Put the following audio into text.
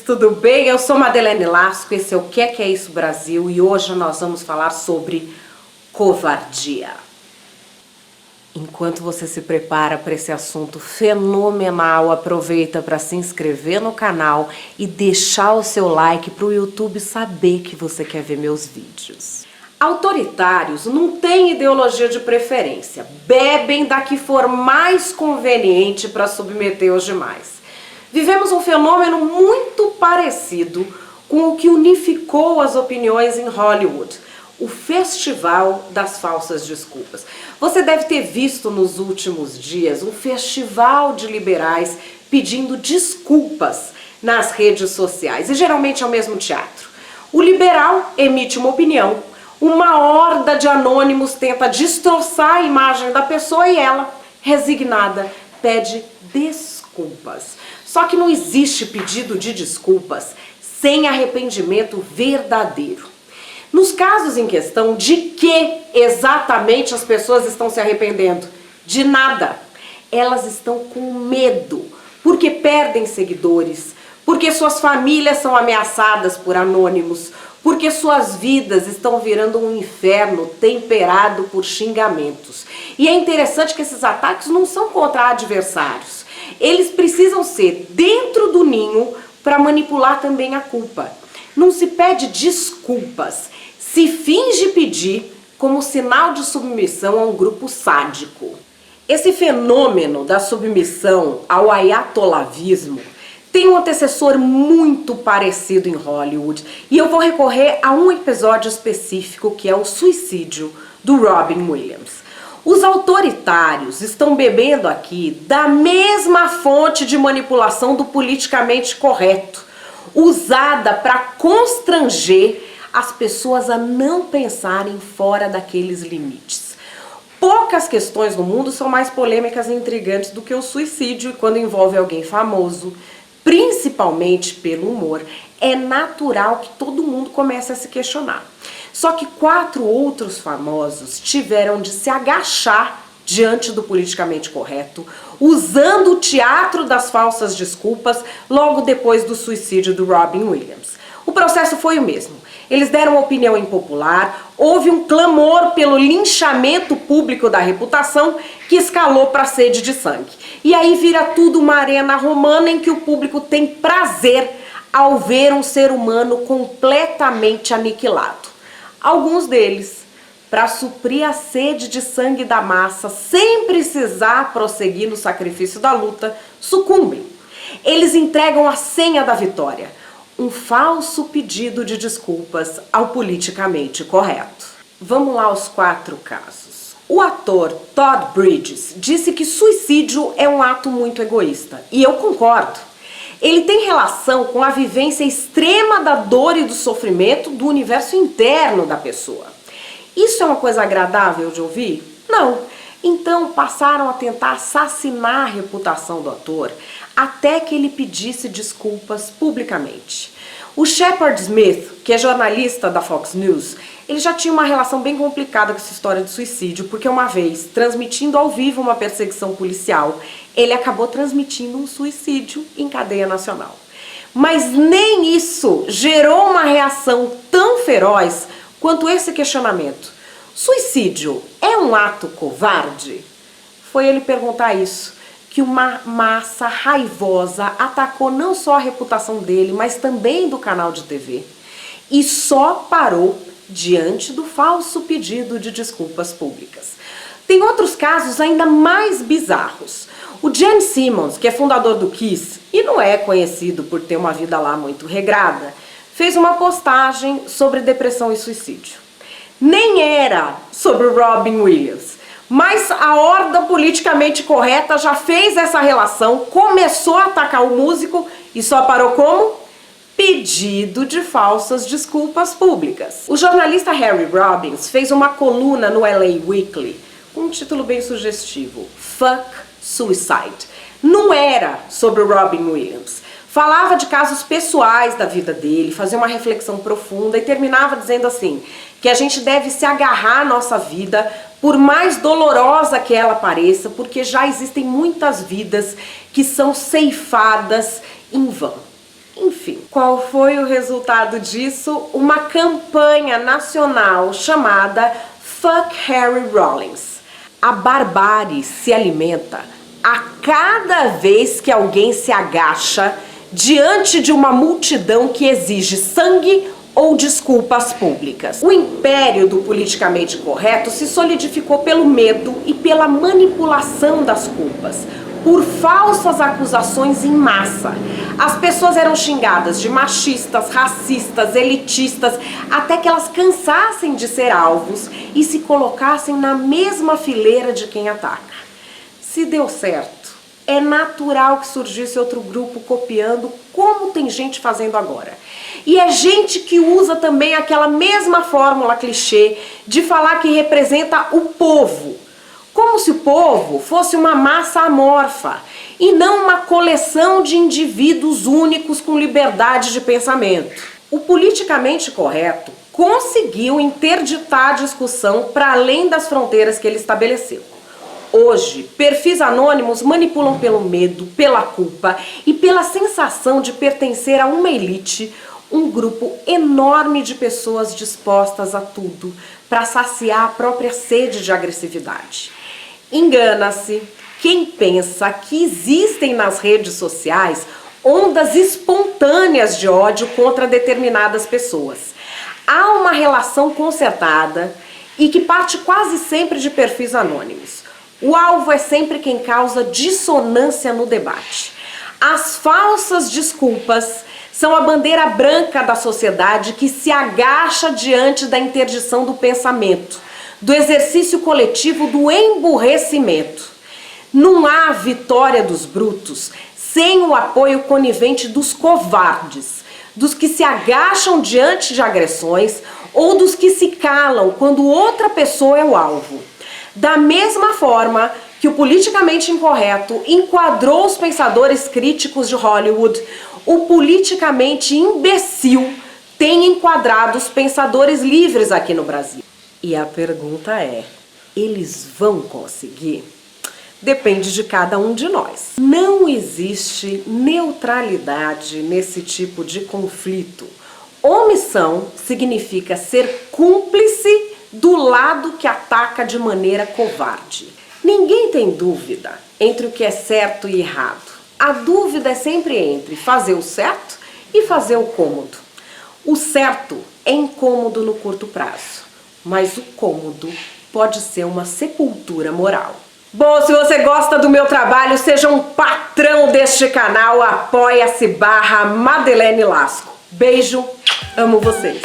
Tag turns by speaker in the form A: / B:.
A: tudo bem? Eu sou Madeleine Lasco, esse é o Que é Isso Brasil e hoje nós vamos falar sobre covardia. Enquanto você se prepara para esse assunto fenomenal, aproveita para se inscrever no canal e deixar o seu like para o YouTube saber que você quer ver meus vídeos. Autoritários não têm ideologia de preferência, bebem da que for mais conveniente para submeter os demais. Vivemos um fenômeno muito parecido com o que unificou as opiniões em Hollywood, o Festival das Falsas Desculpas. Você deve ter visto nos últimos dias um festival de liberais pedindo desculpas nas redes sociais, e geralmente é o mesmo teatro. O liberal emite uma opinião, uma horda de anônimos tenta destroçar a imagem da pessoa e ela, resignada, pede desculpas. Só que não existe pedido de desculpas sem arrependimento verdadeiro. Nos casos em questão, de que exatamente as pessoas estão se arrependendo? De nada. Elas estão com medo, porque perdem seguidores, porque suas famílias são ameaçadas por anônimos, porque suas vidas estão virando um inferno temperado por xingamentos. E é interessante que esses ataques não são contra adversários. Eles precisam ser dentro do ninho para manipular também a culpa. Não se pede desculpas, se finge pedir como sinal de submissão a um grupo sádico. Esse fenômeno da submissão ao ayatollahismo tem um antecessor muito parecido em Hollywood e eu vou recorrer a um episódio específico que é o suicídio do Robin Williams. Os autoritários estão bebendo aqui da mesma fonte de manipulação do politicamente correto, usada para constranger as pessoas a não pensarem fora daqueles limites. Poucas questões no mundo são mais polêmicas e intrigantes do que o suicídio, e quando envolve alguém famoso, principalmente pelo humor, é natural que todo mundo comece a se questionar. Só que 4 outros famosos tiveram de se agachar diante do politicamente correto, usando o teatro das falsas desculpas logo depois do suicídio do Robin Williams. O processo foi o mesmo. Eles deram uma opinião impopular, houve um clamor pelo linchamento público da reputação que escalou para a sede de sangue. E aí vira tudo uma arena romana em que o público tem prazer ao ver um ser humano completamente aniquilado. Alguns deles, para suprir a sede de sangue da massa, sem precisar prosseguir no sacrifício da luta, sucumbem. Eles entregam a senha da vitória, um falso pedido de desculpas ao politicamente correto. Vamos lá aos 4 casos. O ator Todd Bridges disse que suicídio é um ato muito egoísta, e eu concordo. Ele tem relação com a vivência extrema da dor e do sofrimento do universo interno da pessoa. Isso é uma coisa agradável de ouvir? Não. Então passaram a tentar assassinar a reputação do ator até que ele pedisse desculpas publicamente. O Shepard Smith, que é jornalista da Fox News, ele já tinha uma relação bem complicada com essa história de suicídio, porque uma vez, transmitindo ao vivo uma perseguição policial, ele acabou transmitindo um suicídio em cadeia nacional. Mas nem isso gerou uma reação tão feroz quanto esse questionamento. Suicídio é um ato covarde? Foi ele perguntar isso que uma massa raivosa atacou não só a reputação dele, mas também do canal de TV. E só parou diante do falso pedido de desculpas públicas. Tem outros casos ainda mais bizarros. O Gene Simmons, que é fundador do Kiss e não é conhecido por ter uma vida lá muito regrada, fez uma postagem sobre depressão e suicídio. Nem era sobre o Robin Williams, mas a horda politicamente correta já fez essa relação, começou a atacar o músico e só parou como? Pedido de falsas desculpas públicas. O jornalista Harry Robbins fez uma coluna no LA Weekly com um título bem sugestivo, Fuck Suicide. Não era sobre o Robin Williams. Falava de casos pessoais da vida dele, fazia uma reflexão profunda e terminava dizendo assim, que a gente deve se agarrar à nossa vida, por mais dolorosa que ela pareça, porque já existem muitas vidas que são ceifadas em vão. Enfim, qual foi o resultado disso? Uma campanha nacional chamada Fuck Harry Rawlings. A barbárie se alimenta a cada vez que alguém se agacha diante de uma multidão que exige sangue ou desculpas públicas. O império do politicamente correto se solidificou pelo medo e pela manipulação das culpas, por falsas acusações em massa. As pessoas eram xingadas de machistas, racistas, elitistas, até que elas cansassem de ser alvos e se colocassem na mesma fileira de quem ataca. Se deu certo, é natural que surgisse outro grupo copiando, como tem gente fazendo agora. E é gente que usa também aquela mesma fórmula clichê de falar que representa o povo, como se o povo fosse uma massa amorfa e não uma coleção de indivíduos únicos com liberdade de pensamento. O politicamente correto conseguiu interditar a discussão para além das fronteiras que ele estabeleceu. Hoje, perfis anônimos manipulam pelo medo, pela culpa e pela sensação de pertencer a uma elite, um grupo enorme de pessoas dispostas a tudo para saciar a própria sede de agressividade. Engana-se quem pensa que existem nas redes sociais ondas espontâneas de ódio contra determinadas pessoas. Há uma relação concertada e que parte quase sempre de perfis anônimos. O alvo é sempre quem causa dissonância no debate. As falsas desculpas são a bandeira branca da sociedade que se agacha diante da interdição do pensamento, do exercício coletivo do emburrecimento. Não há vitória dos brutos sem o apoio conivente dos covardes, dos que se agacham diante de agressões ou dos que se calam quando outra pessoa é o alvo. Da mesma forma que o politicamente incorreto enquadrou os pensadores críticos de Hollywood, o politicamente imbecil tem enquadrado os pensadores livres aqui no Brasil. E a pergunta é, eles vão conseguir? Depende de cada um de nós. Não existe neutralidade nesse tipo de conflito. Omissão significa ser cúmplice do lado que ataca de maneira covarde. Ninguém tem dúvida entre o que é certo e errado. A dúvida é sempre entre fazer o certo e fazer o cômodo. O certo é incômodo no curto prazo, mas o cômodo pode ser uma sepultura moral. Bom, se você gosta do meu trabalho, seja um patrão deste canal, apoia-se/Madeleine Lasco. Beijo, amo vocês!